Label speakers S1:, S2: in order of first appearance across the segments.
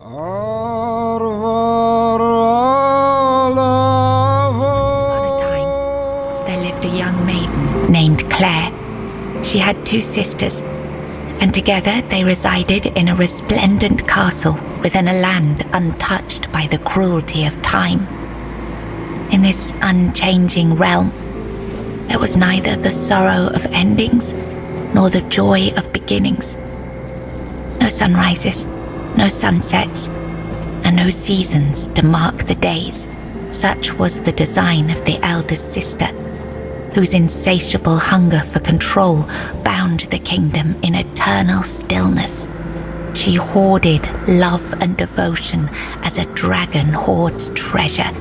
S1: There lived a young maiden named Claire. She had 2 sisters, and together they resided in a resplendent castle within a land untouched by the cruelty of time. In this unchanging realm, there was neither the sorrow of endings nor the joy of beginnings. No sunrises, no sunsets, and no seasons to mark the days. Such was the design of the eldest sister, whose insatiable hunger for control bound the kingdom in eternal stillness. She hoarded love and devotion as a dragon hoards treasure.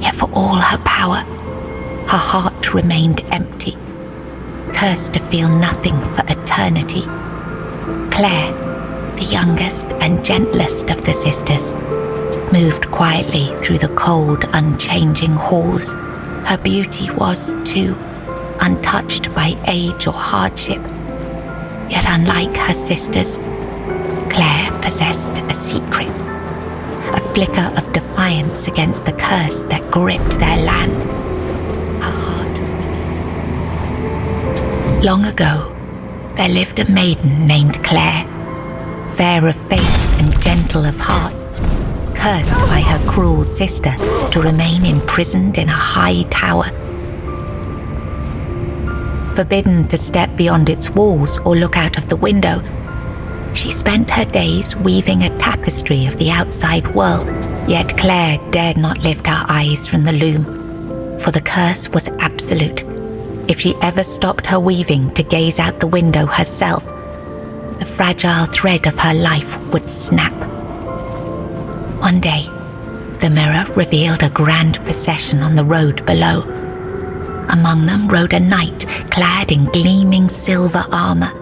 S1: Yet for all her power, her heart remained empty, cursed to feel nothing for eternity. Claire, the youngest and gentlest of the sisters, moved quietly through the cold, unchanging halls. Her beauty was, too, untouched by age or hardship. Yet unlike her sisters, Claire possessed a secret, a flicker of defiance against the curse that gripped their land. Her heart. Long ago, there lived a maiden named Claire, fair of face and gentle of heart, cursed by her cruel sister to remain imprisoned in a high tower. Forbidden to step beyond its walls or look out of the window, she spent her days weaving a tapestry of the outside world. Yet Claire dared not lift her eyes from the loom, for the curse was absolute. If she ever stopped her weaving to gaze out the window herself, the fragile thread of her life would snap. One day, the mirror revealed a grand procession on the road below. Among them rode a knight clad in gleaming silver armor,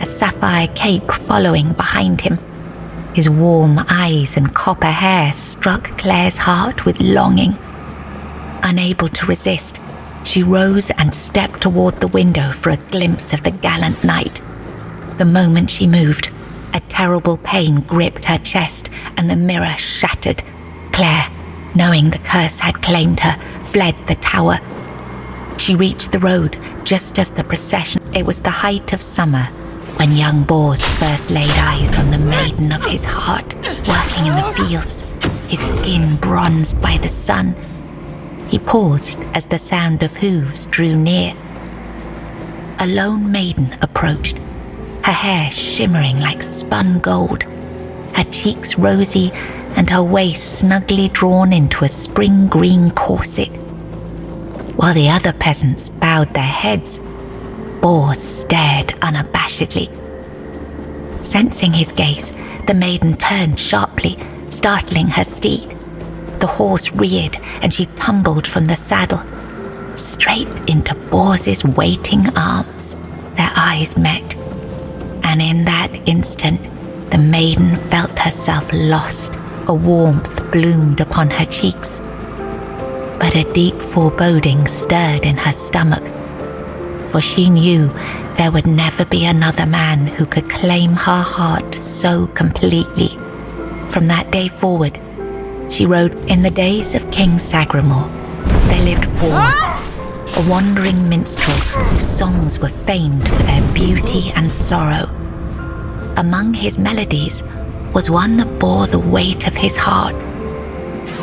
S1: a sapphire cape following behind him. His warm eyes and copper hair struck Claire's heart with longing. Unable to resist, she rose and stepped toward the window for a glimpse of the gallant knight. The moment she moved, a terrible pain gripped her chest and the mirror shattered. Claire, knowing the curse had claimed her, fled the tower. She reached the road just as the procession. It was the height of summer when young Bors first laid eyes on the maiden of his heart, working in the fields, his skin bronzed by the sun. He paused as the sound of hooves drew near. A lone maiden approached, her hair shimmering like spun gold, her cheeks rosy and her waist snugly drawn into a spring green corset. While the other peasants bowed their heads, Bors stared unabashedly. Sensing his gaze, the maiden turned sharply, startling her steed. The horse reared and she tumbled from the saddle, straight into Bors's waiting arms. Their eyes met, and in that instant, the maiden felt herself lost. A warmth bloomed upon her cheeks, but a deep foreboding stirred in her stomach, for she knew there would never be another man who could claim her heart so completely. From that day forward, she rode. In the days of King Sagremor, there lived Bors, a wandering minstrel whose songs were famed for their beauty and sorrow. Among his melodies was one that bore the weight of his heart,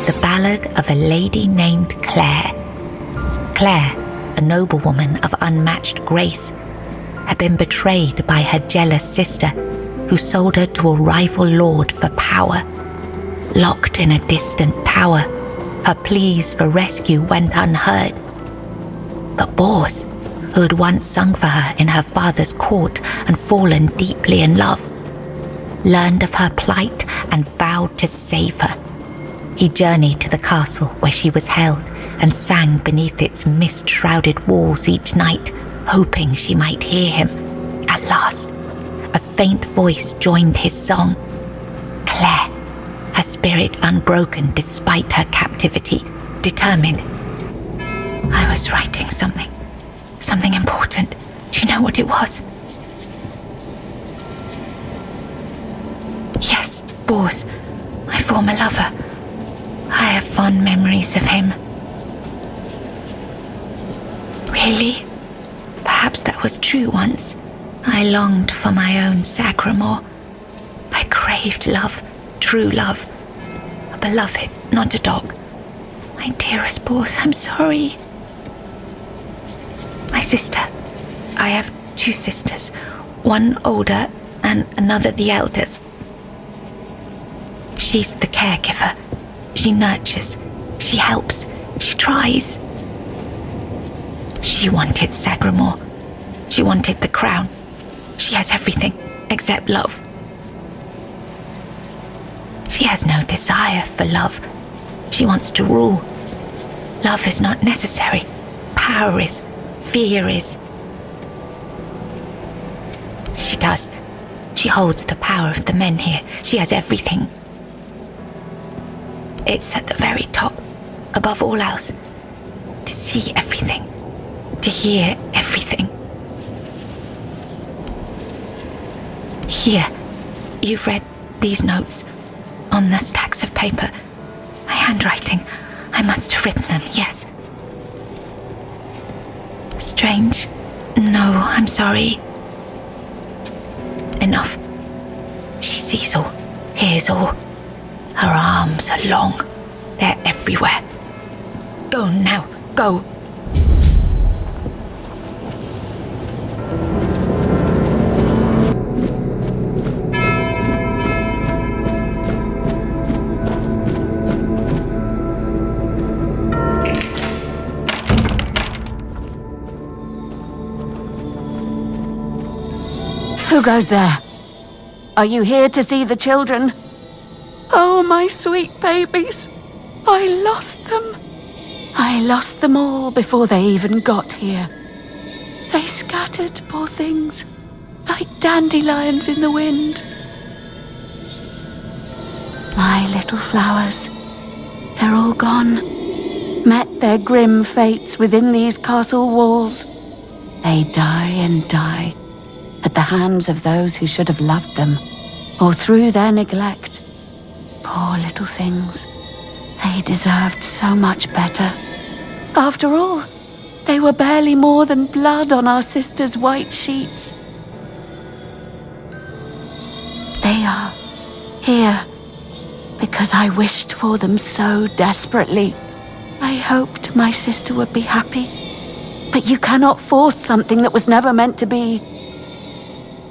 S1: the ballad of a lady named Claire. Claire, a noblewoman of unmatched grace, had been betrayed by her jealous sister, who sold her to a rival lord for power. Locked in a distant tower, her pleas for rescue went unheard. But Bors, who had once sung for her in her father's court and fallen deeply in love, learned of her plight and vowed to save her. He journeyed to the castle where she was held and sang beneath its mist-shrouded walls each night, hoping she might hear him. At last, a faint voice joined his song. Claire, her spirit unbroken despite her captivity, determined. I was writing something important. Do you know what it was? Yes, Bors, my former lover. I have fond memories of him. Really? Perhaps that was true once. I longed for my own Sagremor. I craved love, true love. A beloved, not a dog. My dearest Bors, I'm sorry. My sister. I have 2 sisters, one older and another the eldest. She's the caregiver. She nurtures, she helps, she tries. She wanted Sagremor. She wanted the crown. She has everything except love. She has no desire for love. She wants to rule. Love is not necessary. Power is. Fear is. She does. She holds the power of the men here. She has everything. It's at the very top, above all else. To see everything. To hear everything. Here, you've read these notes on the stacks of paper. My handwriting. I must have written them, yes. Strange. No, I'm sorry. Enough. She sees all, hears all. Her arms are long. They're everywhere. Go now, go.
S2: Who goes there? Are you here to see the children? Oh, my sweet babies. I lost them. I lost them all before they even got here. They scattered, poor things, like dandelions in the wind. My little flowers, they're all gone. Met their grim fates within these castle walls. They die and die at the hands of those who should have loved them, or through their neglect. Poor little things. They deserved so much better. After all, they were barely more than blood on our sister's white sheets. They are here because I wished for them so desperately. I hoped my sister would be happy. But you cannot force something that was never meant to be.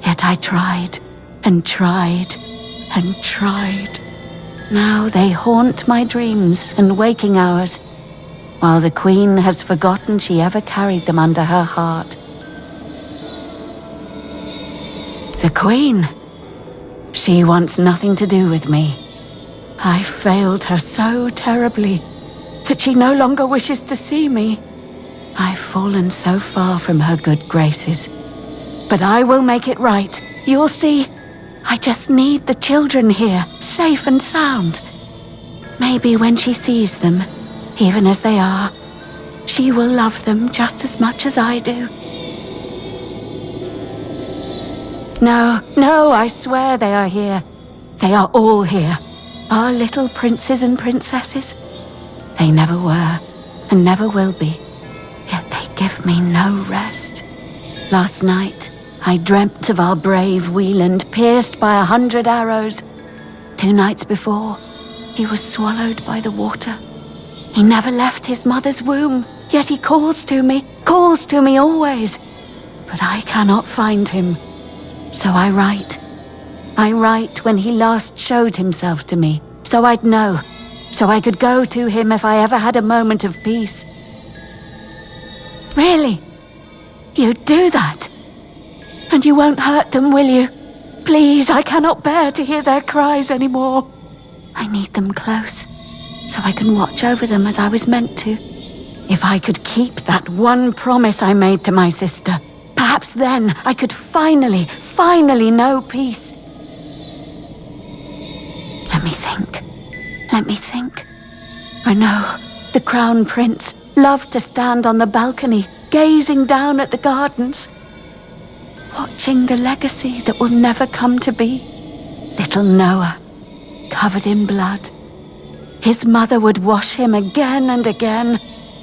S2: Yet I tried and tried and tried. Now they haunt my dreams and waking hours, while the Queen has forgotten she ever carried them under her heart. The Queen? She wants nothing to do with me. I failed her so terribly that she no longer wishes to see me. I've fallen so far from her good graces. But I will make it right. You'll see. I just need the children here, safe and sound. Maybe when she sees them, even as they are, she will love them just as much as I do. No, I swear they are here. They are all here. Our little princes and princesses. They never were, and never will be. Yet they give me no rest. Last night, I dreamt of our brave Wieland pierced by 100 arrows. 2 nights before, he was swallowed by the water. He never left his mother's womb, yet he calls to me always. But I cannot find him. So I write. I write when he last showed himself to me, so I'd know, so I could go to him if I ever had a moment of peace. Really? You'd do that? And you won't hurt them, will you? Please, I cannot bear to hear their cries anymore. I need them close, so I can watch over them as I was meant to. If I could keep that one promise I made to my sister, perhaps then I could finally know peace. Let me think. Renaud, the crown prince, loved to stand on the balcony, gazing down at the gardens, watching the legacy that will never come to be. Little Noah, covered in blood. His mother would wash him again and again,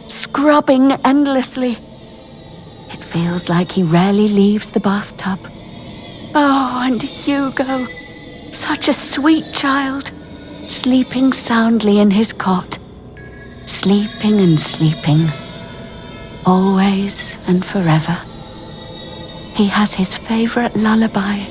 S2: scrubbing endlessly. It feels like he rarely leaves the bathtub. Oh, and Hugo, such a sweet child, sleeping soundly in his cot, sleeping and sleeping, always and forever. He has his favorite lullaby.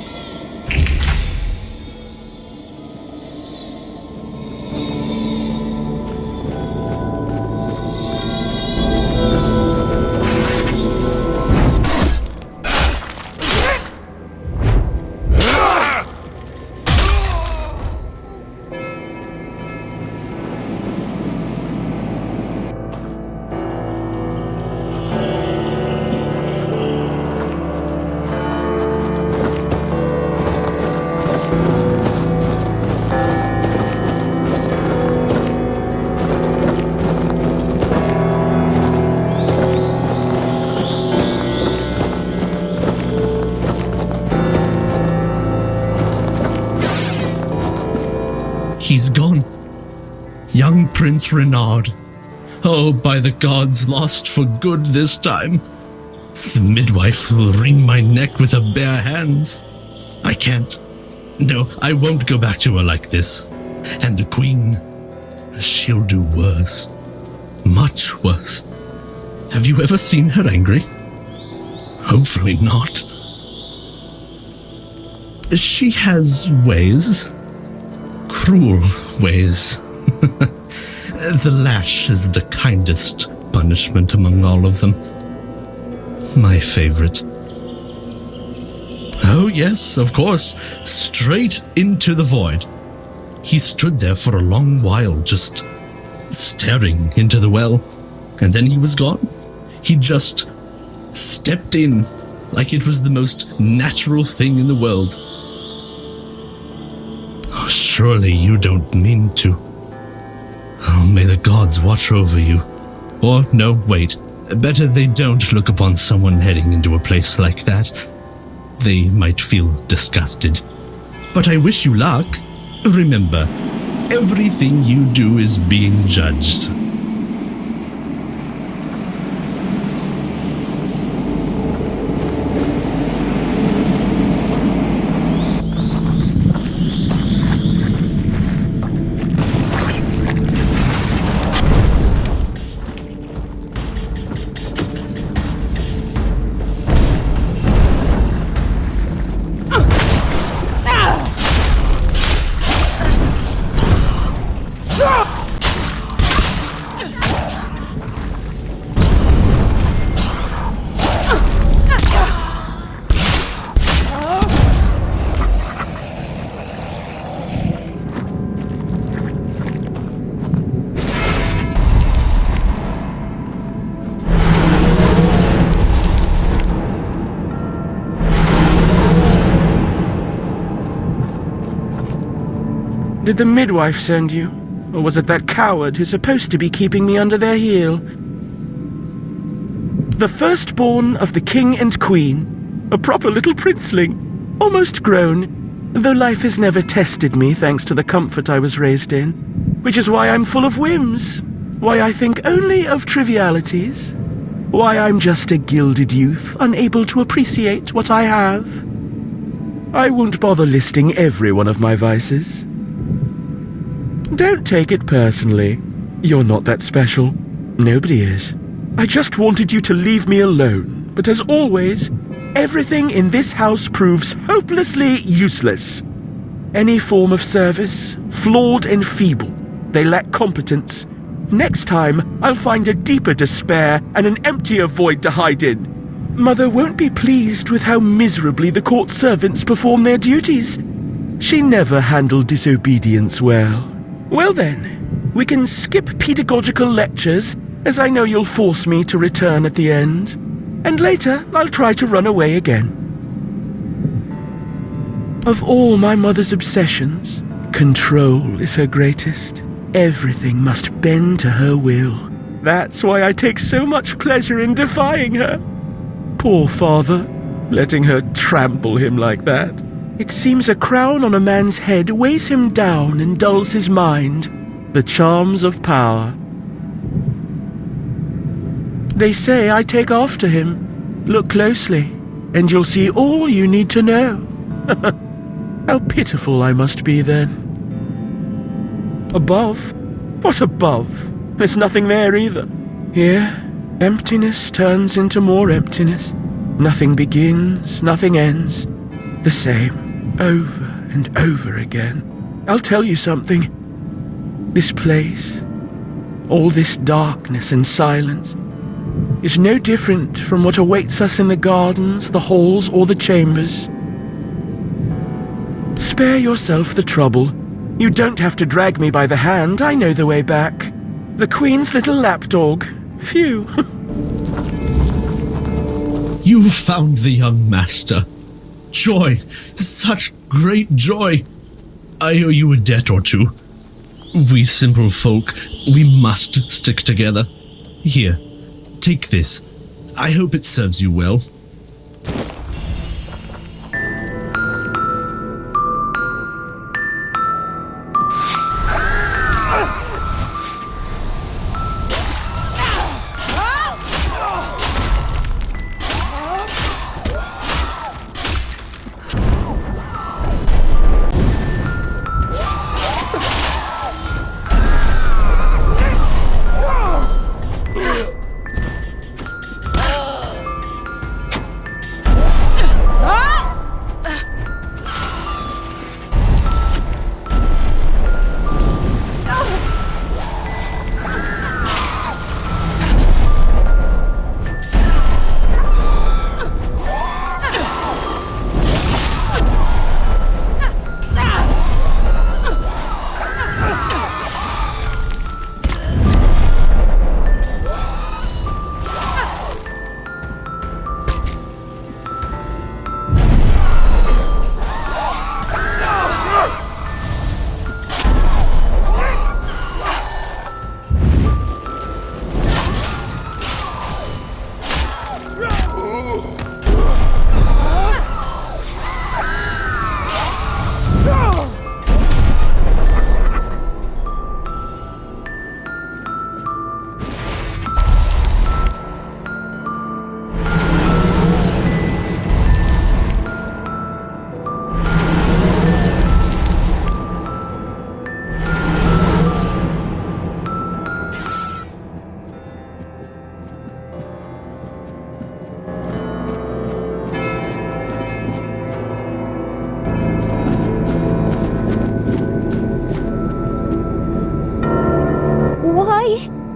S3: He's gone. Young Prince Renard. Oh, by the gods, lost for good this time. The midwife will wring my neck with her bare hands. I can't. No, I won't go back to her like this. And the queen, she'll do worse. Much worse. Have you ever seen her angry? Hopefully not. She has ways. Cruel ways. The lash is the kindest punishment among all of them. My favorite. Oh yes, of course, straight into the void. He stood there for a long while, just staring into the well, and then he was gone. He just stepped in like it was the most natural thing in the world. Oh, surely you don't mean to. Oh, may the gods watch over you. Or, no, wait. Better they don't look upon someone heading into a place like that. They might feel disgusted. But I wish you luck. Remember, everything you do is being judged.
S4: Did the midwife send you? Or was it that coward who's supposed to be keeping me under their heel? The firstborn of the king and queen, a proper little princeling, almost grown, though life has never tested me thanks to the comfort I was raised in, which is why I'm full of whims, why I think only of trivialities, why I'm just a gilded youth, unable to appreciate what I have. I won't bother listing every one of my vices. Don't take it personally. You're not that special. Nobody is. I just wanted you to leave me alone. But as always, everything in this house proves hopelessly useless. Any form of service, flawed and feeble. They lack competence. Next time, I'll find a deeper despair and an emptier void to hide in. Mother won't be pleased with how miserably the court servants perform their duties. She never handled disobedience well. Well then, we can skip pedagogical lectures, as I know you'll force me to return at the end. And later, I'll try to run away again. Of all my mother's obsessions, control is her greatest. Everything must bend to her will. That's why I take so much pleasure in defying her. Poor father, letting her trample him like that. It seems a crown on a man's head weighs him down and dulls his mind, the charms of power. They say I take after him. Look closely, and you'll see all you need to know. How pitiful I must be then. Above? What above? There's nothing there either. Here, emptiness turns into more emptiness. Nothing begins, nothing ends. The same, over and over again. I'll tell you something. This place, all this darkness and silence, is no different from what awaits us in the gardens, the halls, or the chambers. Spare yourself the trouble. You don't have to drag me by the hand. I know the way back. The Queen's little lapdog. Phew.
S3: You found the young master. Joy, such great joy. I owe you a debt or two. We simple folk, we must stick together. Here, take this. I hope it serves you well.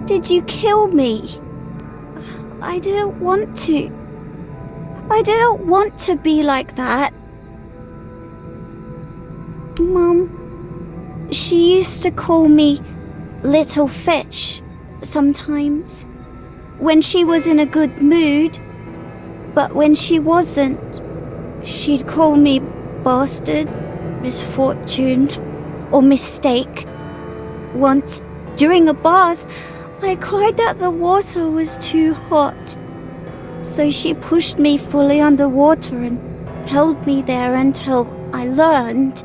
S5: Did you kill me? I didn't want to. I didn't want to be like that. Mum, she used to call me Little Fish sometimes, when she was in a good mood. But when she wasn't, she'd call me bastard, misfortune, or mistake. Once, during a bath, I cried that the water was too hot. So she pushed me fully underwater and held me there until I learned.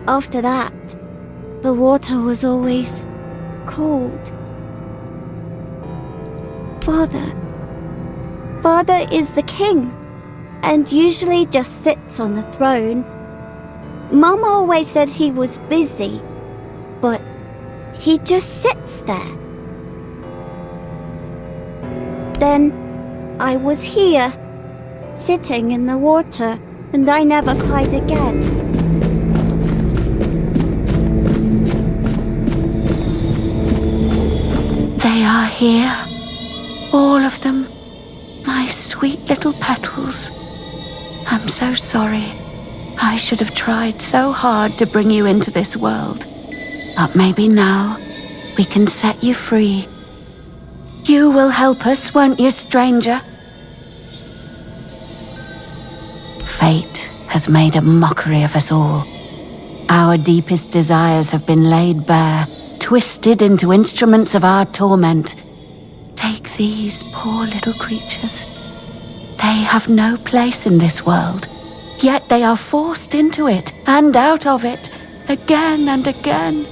S5: After that, the water was always cold. Father is the king, and usually just sits on the throne. Mum always said he was busy, but he just sits there. Then I was here, sitting in the water, and I never cried again.
S2: They are here, all of them, my sweet little petals. I'm so sorry. I should have tried so hard to bring you into this world. But maybe now we can set you free. You will help us, won't you, stranger? Fate has made a mockery of us all. Our deepest desires have been laid bare, twisted into instruments of our torment. Take these poor little creatures. They have no place in this world. yet they are forced into it and out of it again and again.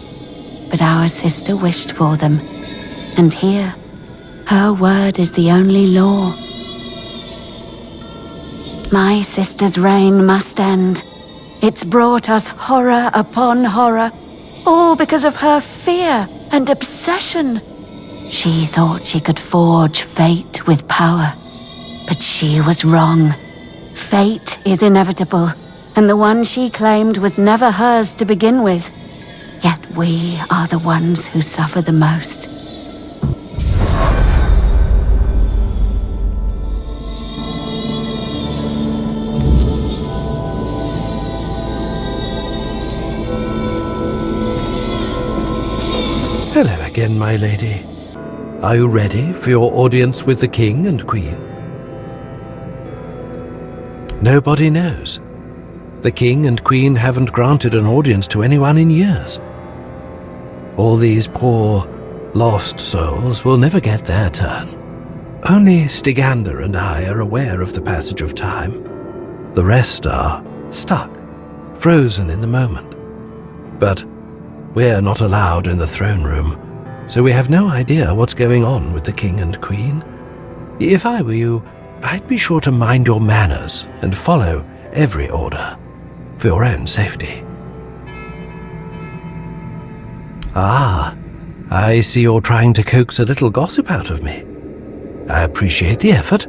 S2: But our sister wished for them, and here, her word is the only law. My sister's reign must end. It's brought us horror upon horror, all because of her fear and obsession. She thought she could forge fate with power, but she was wrong. Fate is inevitable, and the one she claimed was never hers to begin with. Yet we are the ones who suffer the most.
S6: Hello again, my lady. Are you ready for your audience with the king and queen? Nobody knows. The king and queen haven't granted an audience to anyone in years. All these poor, lost souls will never get their turn. Only Stygander and I are aware of the passage of time. The rest are stuck, frozen in the moment. But we're not allowed in the throne room, so we have no idea what's going on with the king and queen. If I were you, I'd be sure to mind your manners and follow every order, for your own safety. Ah, I see you're trying to coax a little gossip out of me. I appreciate the effort.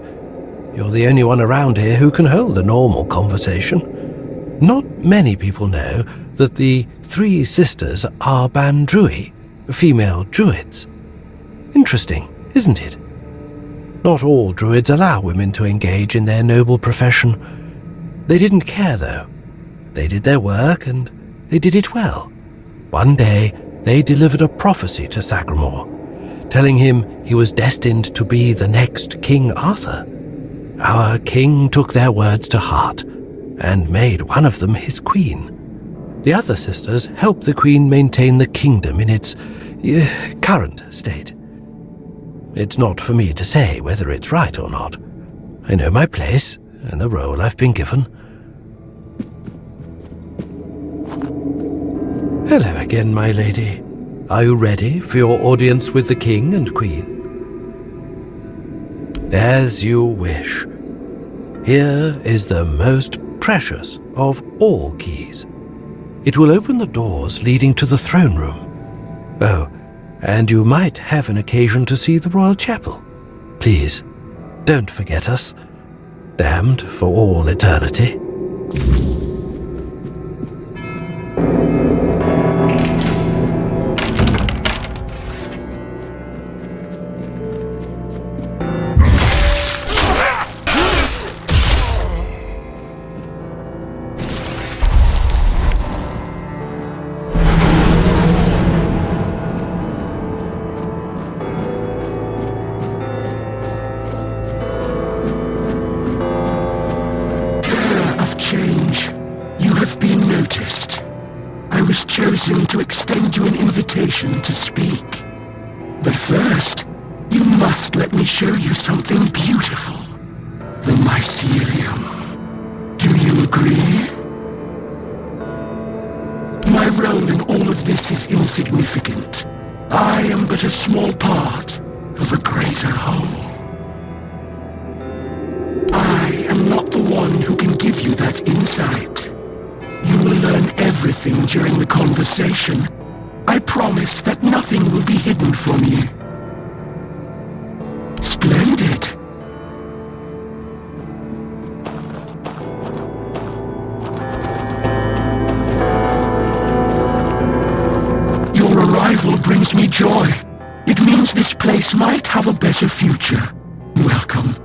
S6: You're the only one around here who can hold a normal conversation. Not many people know that the three sisters are Bandrui, female druids. Interesting, isn't it? Not all druids allow women to engage in their noble profession. They didn't care, though. They did their work, and they did it well. One day, they delivered a prophecy to Sagremor, telling him he was destined to be the next King Arthur. Our king took their words to heart, and made one of them his queen. The other sisters helped the queen maintain the kingdom in its current state. It's not for me to say whether it's right or not. I know my place and the role I've been given. Hello again, my lady. Are you ready for your audience with the king and queen? As you wish. Here is the most precious of all keys. It will open the doors leading to the throne room. Oh, and you might have an occasion to see the royal chapel. Please, don't forget us. Damned for all eternity.
S4: To extend you an invitation to speak. But first, you must let me show you something beautiful. The mycelium. Do you agree? My role in all of this is insignificant. I am but a small part of a greater whole. I am not the one who can give you that insight. You will learn everything during the conversation. I promise that nothing will be hidden from you. Splendid. Your arrival brings me joy. It means this place might have a better future. Welcome.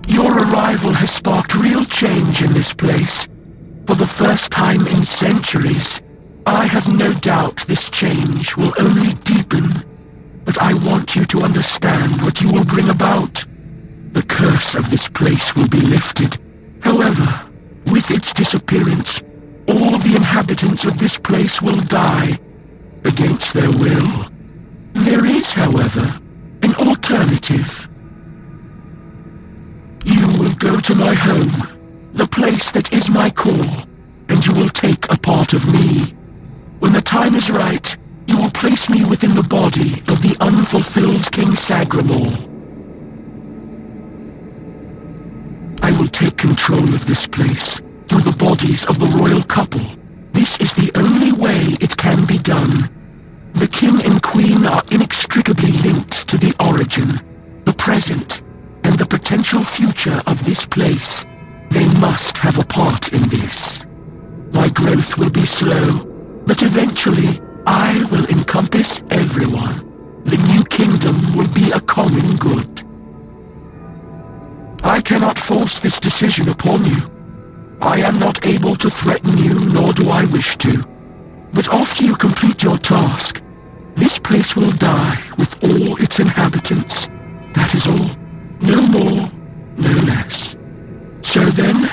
S4: Your arrival has sparked real change in this place. For the first time in centuries, I have no doubt this change will only deepen. But I want you to understand what you will bring about. The curse of this place will be lifted. However, with its disappearance, all the inhabitants of this place will die against their will. There is, however, an alternative. You will will go to my home, the place that is my core, and you will take a part of me. When the time is right, you will place me within the body of the unfulfilled King Sagremor. I will take control of this place through the bodies of the royal couple. This is the only way it can be done. The king and queen are inextricably linked to the origin, the present, and the potential future of this place. They must have a part in this. My growth will be slow, but eventually I will encompass everyone. The new kingdom will be a common good. I cannot force this decision upon you. I am not able to threaten you, nor do I wish to. But after you complete your task, this place will die with all its inhabitants. That is all. No more, no less. So then,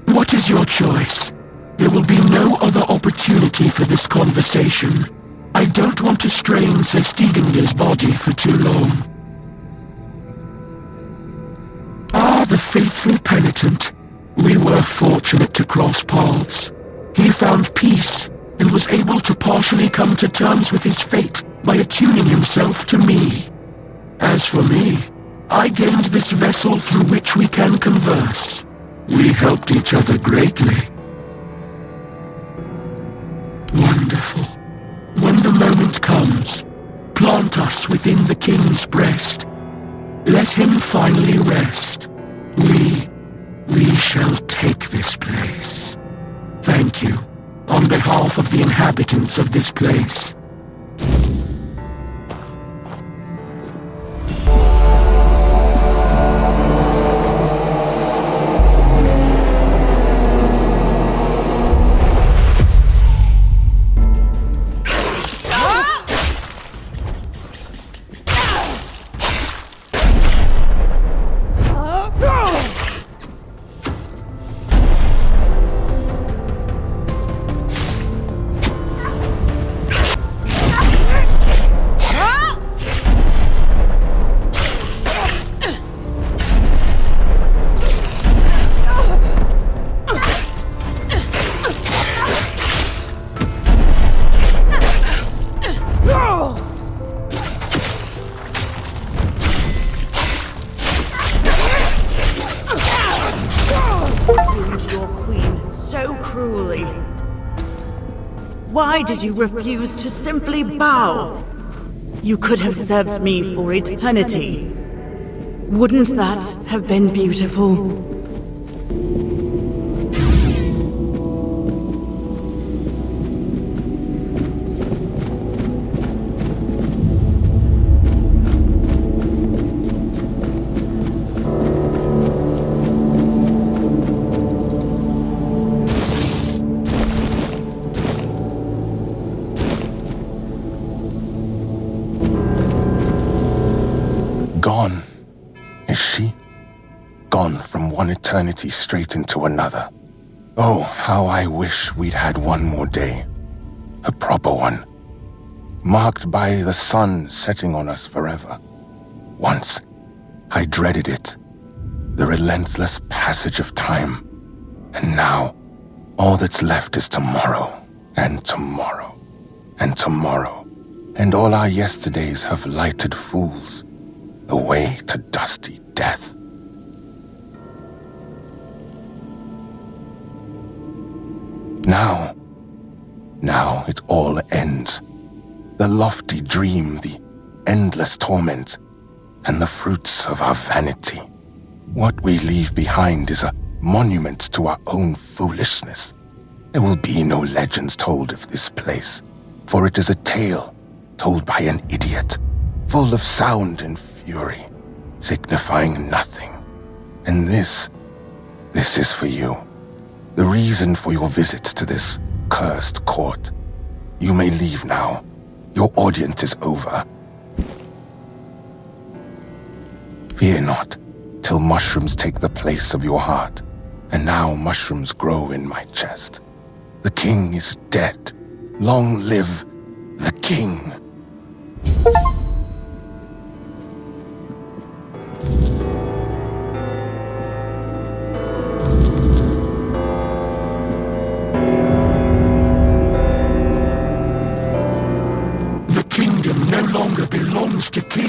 S4: what is your choice? There will be no other opportunity for this conversation. I don't want to strain Sir Stiegender's body for too long. Ah, the faithful penitent. We were fortunate to cross paths. He found peace and was able to partially come to terms with his fate by attuning himself to me. As for me, I gained this vessel through which we can converse. We helped each other greatly. Wonderful. When the moment comes, plant us within the king's breast. Let him finally rest. We shall take this place. Thank you, on behalf of the inhabitants of this place.
S7: Why did you refuse to simply bow? You could have served me for eternity. Wouldn't that have been beautiful?
S8: Gone, is she? Gone from one eternity straight into another. Oh, how I wish we'd had one more day. A proper one. Marked by the sun setting on us forever. Once, I dreaded it. The relentless passage of time. And now, all that's left is tomorrow, and tomorrow, and tomorrow. And all our yesterdays have lighted fools. The way to dusty death. Now it all ends. The lofty dream, the endless torment, and the fruits of our vanity. What we leave behind is a monument to our own foolishness. There will be no legends told of this place, for it is a tale told by an idiot, full of sound and fury, signifying nothing. And this is for you. The reason for your visit to this cursed court. You may leave now. Your audience is over. Fear not, till mushrooms take the place of your heart. And now mushrooms grow in my chest. The king is dead. Long live the king. longer belongs to kings.